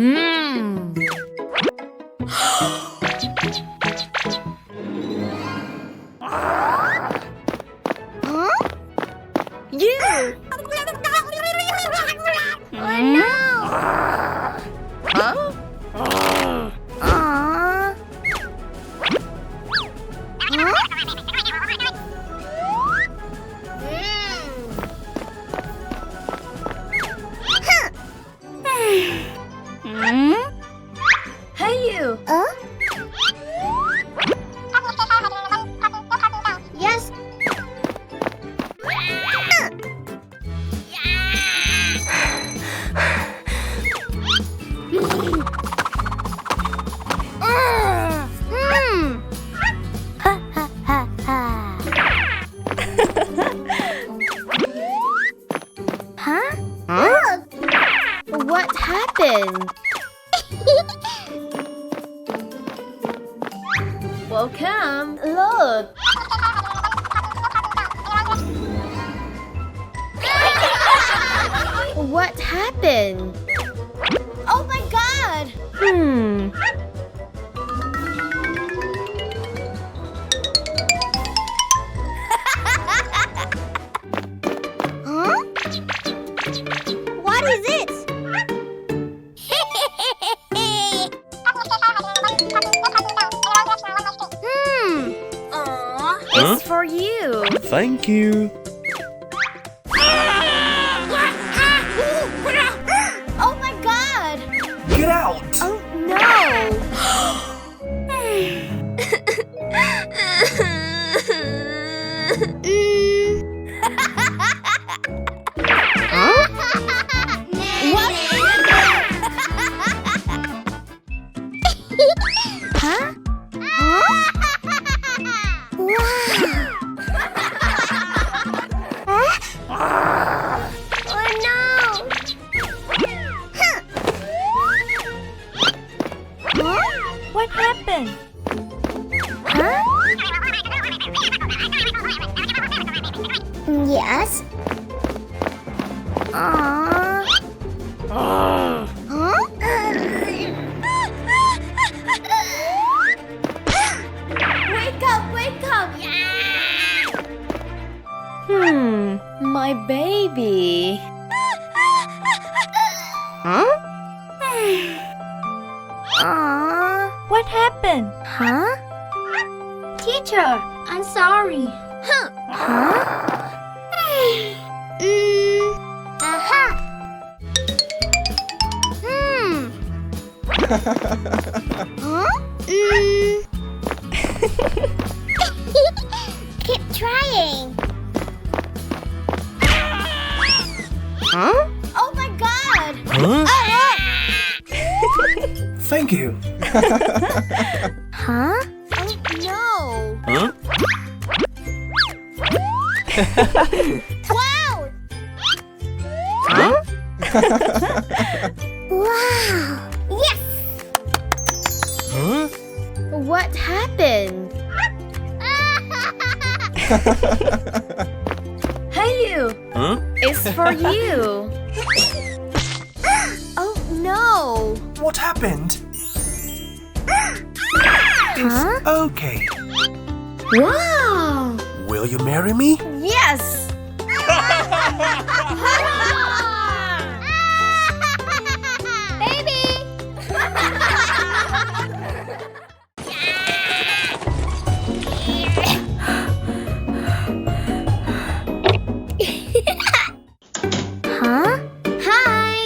You! Oh no! Huh? Hey you! Yes. Ha ha ha ha. Huh? What happened? Welcome! Look! What happened? Oh my God! Huh? What is it? It's for you! Thank you. Oh my God! Get out! Oh no! What? Huh? Oh no! What happened? Huh? Yes. Aww. Huh? Wake up! Wake up! My baby. Huh? Aww. What happened? Huh? Teacher, I'm sorry. Huh? Aha. Huh? Keep trying. Huh? Oh my God! Huh? Ah! Thank you. Huh? Oh no! Huh? Wow! Huh? Wow! Yes! Huh? What happened? Hey you! Huh? It's for you! Oh no! What happened? Huh? It's okay. Wow! Will you marry me? Yes! Baby! Huh? Hi!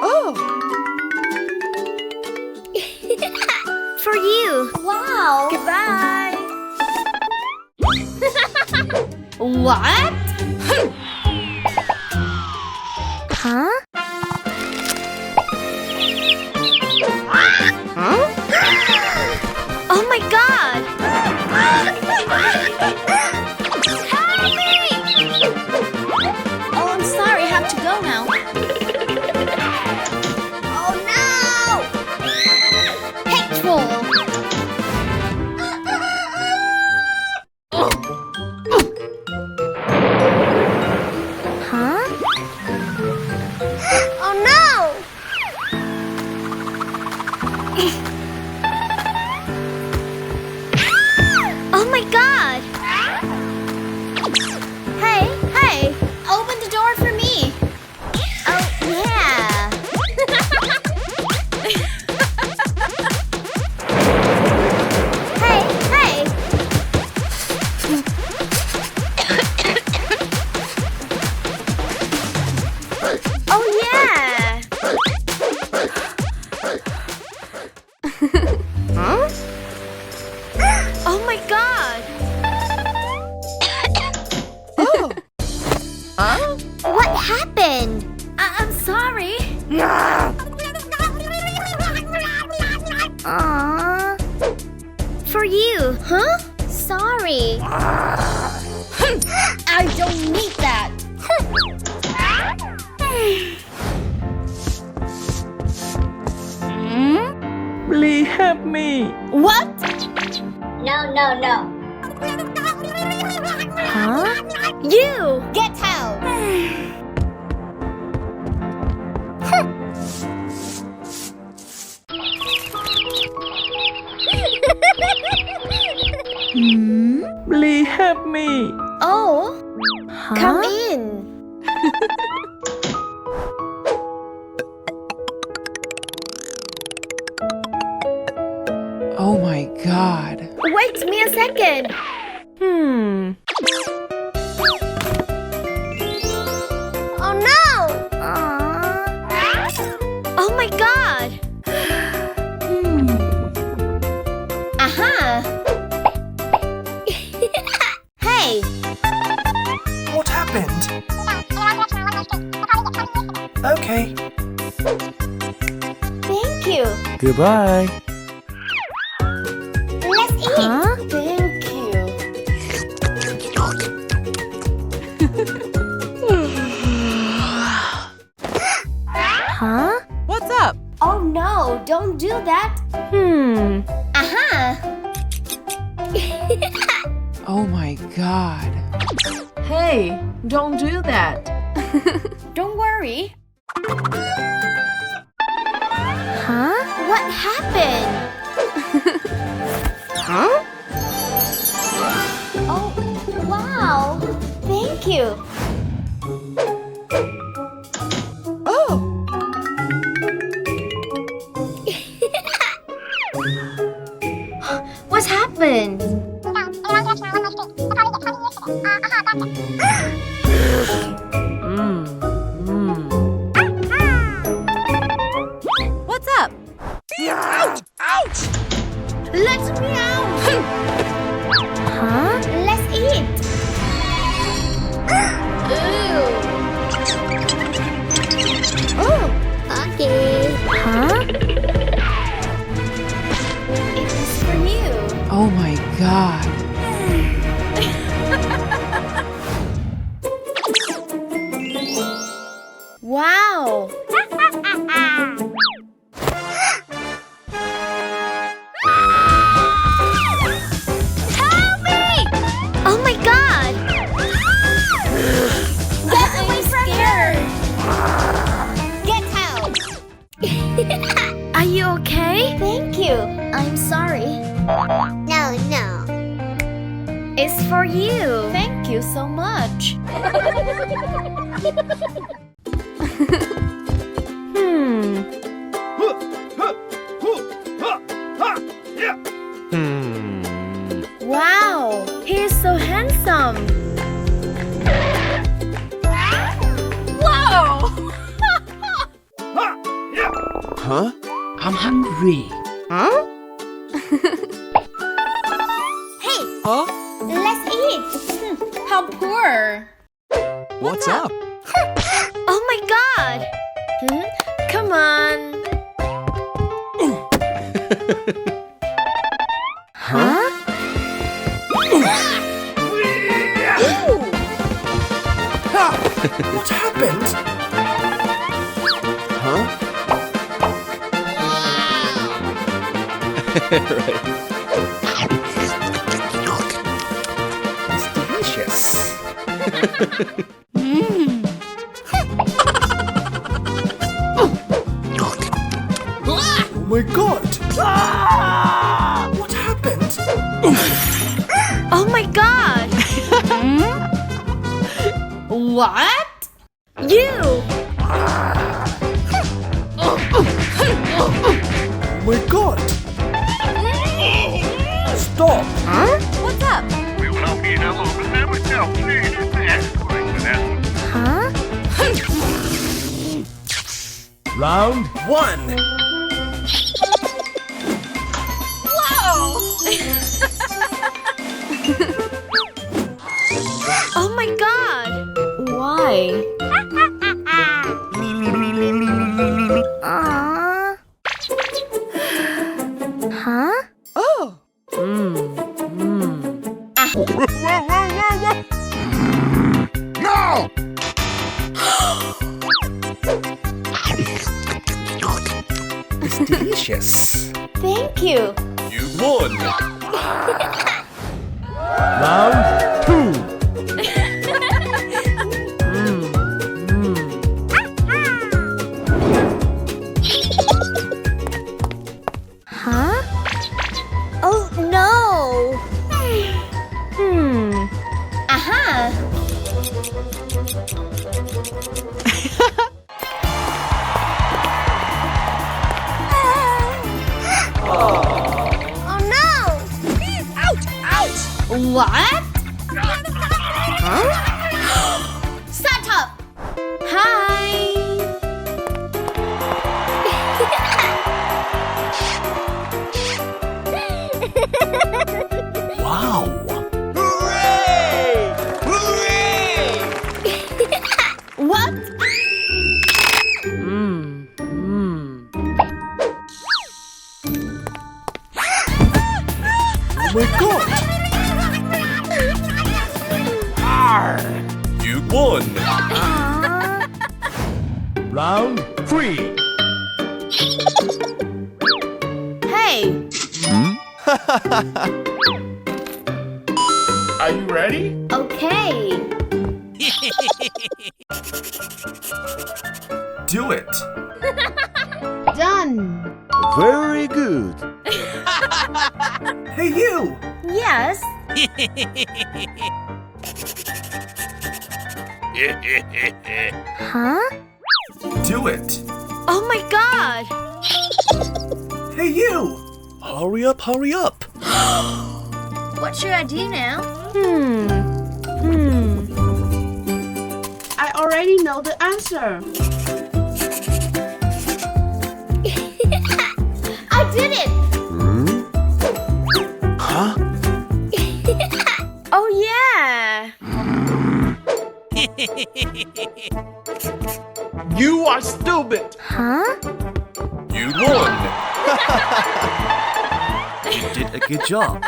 Oh! For you! Wow! Goodbye! What? Huh? Huh? Oh my god! Aww. For you. Huh? Sorry. I don't need that. Please help me. What? No. Huh? You! Get out! Please help me. Oh, Huh? come in. Oh my God. Wait me a second. Oh no! Oh my god. Aha. Hey, What happened? Okay. thank you. Goodbye. Let's eat. Huh? Thank you. Huh? What's up? Oh no, don't do that. Aha. Oh my God. Hey, don't do that. Don't worry. Huh? What happened? Huh? Oh, wow. Thank you. Oh, What happened? What's up? Let me out. Huh? Let's eat. Ooh. Oh. Okay. Huh? It was for you. oh my God. Wow. Help me! Oh my god! Get away from her! Get out! Are you okay? Thank you. I'm sorry. No. It's for you. Thank you so much. Wow, he's so handsome. Whoa! Huh? I'm hungry. Huh? Hey, Huh? let's eat. How poor. What's up? Oh my god. Come on. Huh? What happened? Huh? It's delicious. Oh my god! What happened? Oh my god. What? You. Oh my god! Stop! What's up? Huh? Round one! Oh my god. Why? It's delicious. Thank you. You won. Round 2. Huh? Oh no! Aha! Oh no! Ouch! Ouch! What? Huh? Shut up! Hi! Wow. What? Oh my god. You won. Round 3. Hey! Are you ready? Okay. Do it. Done. Very good. Hey you. Yes. Huh? Do it. Oh my god! Hey you. Hurry up, hurry up. What should I do now? I already know the answer. I did it! Huh? Oh yeah! You are stupid. Huh? You won. You did a good job.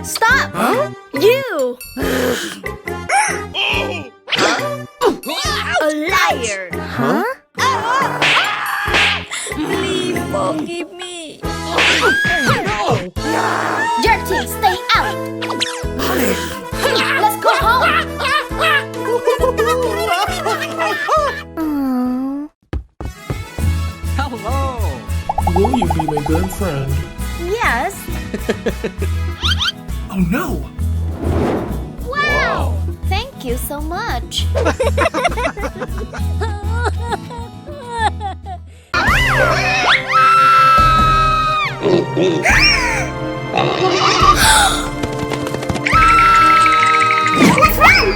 Stop! Huh? You! A liar! Huh? Please forgive me. No! Dirty, stay out! Let's go home! Hello. Will you be my girlfriend? Yes. Oh no. Wow! Thank you so much. Let's run!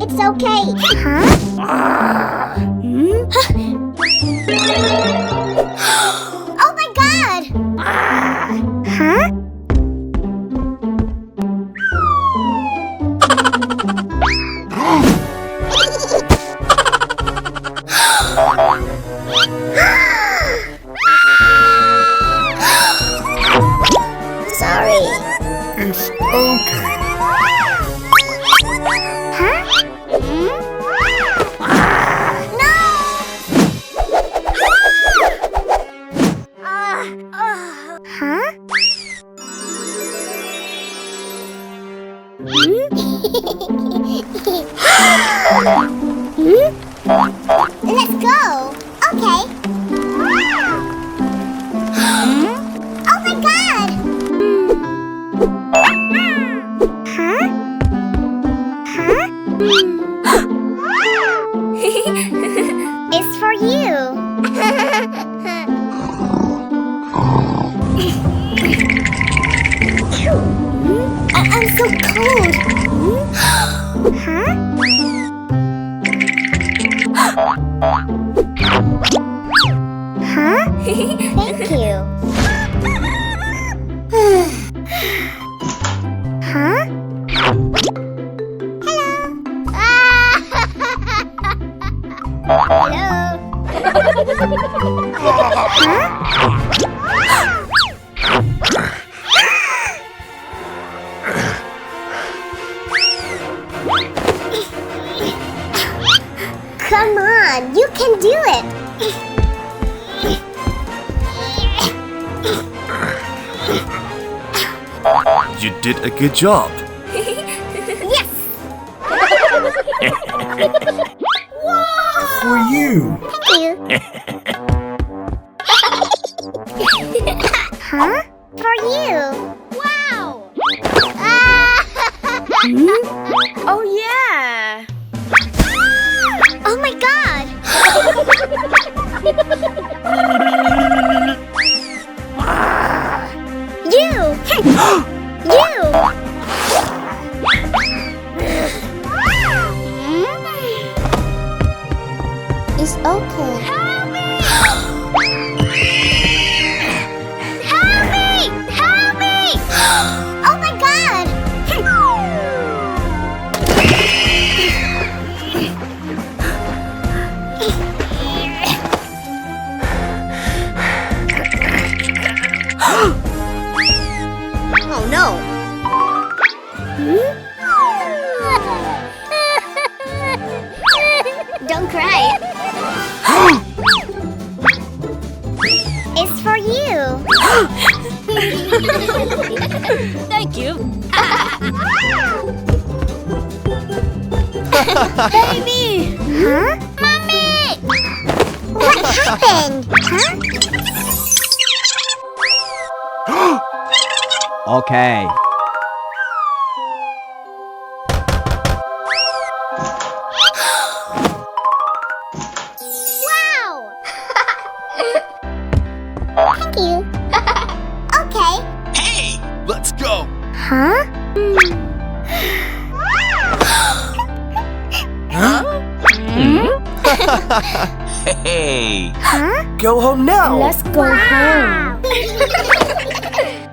It's okay. Huh? Oh my god! Huh? Sorry. It's okay. Huh? No! Huh? Let's go. Okay. Oh my god! Huh? Huh? It's for you. I'm so cold. Huh? Huh? Thank you. Huh? Hello. Hello. Huh? on, you can do it. You did a good job. Yes. For you. Thank you. Huh? For you. Wow. Oh yeah! Oh my God. You. You. It's okay. Help me! Help me! Help me! Oh my God! Oh no! Don't cry. It's for you. Thank you! Baby! Huh? Mommy! What happened? Huh? Okay. Wow! Thank you. Okay. Let's go. Huh? Hey. Huh? Go home now. Let's go home!